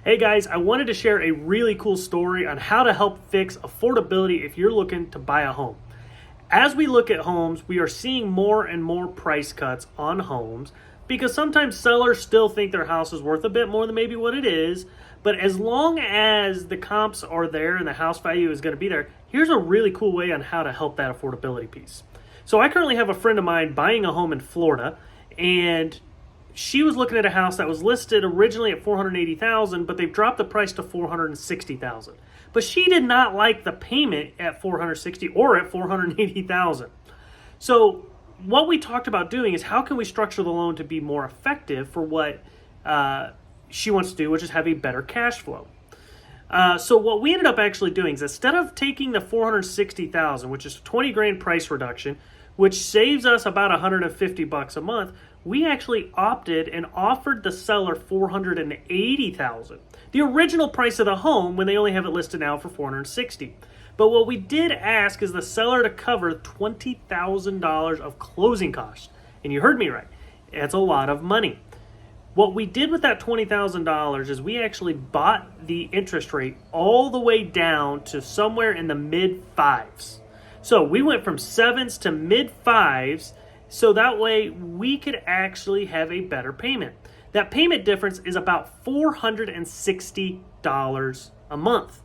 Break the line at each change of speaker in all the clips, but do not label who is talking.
Hey guys, I wanted to share a really cool story on how to help fix affordability if you're looking to buy a home. As we look at homes, we are seeing more and more price cuts on homes because sometimes sellers still think their house is worth a bit more than maybe what it is. But as long as the comps are there and the house value is going to be there, here's a really cool way on how to help that affordability piece. So I currently have a friend of mine buying a home in Florida, and she was looking at a house that was listed originally at $480,000, but they've dropped the price to $460,000. But she did not like the payment at $460,000 or at $480,000. So what we talked about doing is how can we structure the loan to be more effective for what she wants to do, which is have a better cash flow. So what we ended up actually doing is instead of taking the $460,000, which is $20,000 price reduction, which saves us about $150 a month, we actually opted and offered the seller $480,000, the original price of the home when they only have it listed now for $460,000. But what we did ask is the seller to cover $20,000 of closing costs, and you heard me right. That's a lot of money. What we did with that $20,000 is we actually bought the interest rate all the way down to somewhere in the mid fives. So we went from sevens to mid fives, so that way we could actually have a better payment. That payment difference is about $460 a month,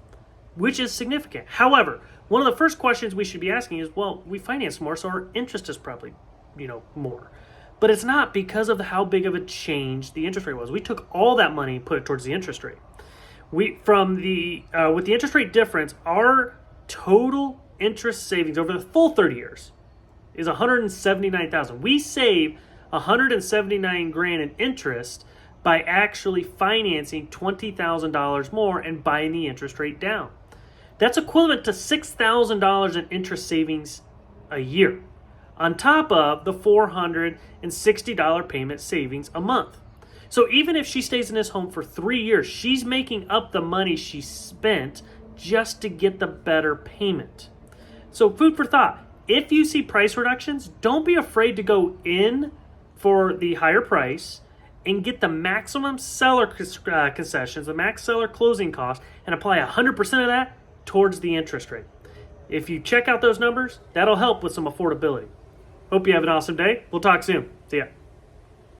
which is significant. However, one of the first questions we should be asking is, well, we finance more, so our interest is probably, more. But it's not because of how big of a change the interest rate was. We took all that money and put it towards the interest rate. With the interest rate difference, our total interest savings over the full 30 years is $179,000. We save $179,000 in interest by actually financing $20,000 more and buying the interest rate down. That's equivalent to $6,000 in interest savings a year, on top of the $460 payment savings a month. So even if she stays in this home for 3 years, she's making up the money she spent just to get the better payment. So food for thought. If you see price reductions, don't be afraid to go in for the higher price and get the maximum seller concessions, the max seller closing cost, and apply 100% of that towards the interest rate. If you check out those numbers, that'll help with some affordability. Hope you have an awesome day. We'll talk soon. See ya.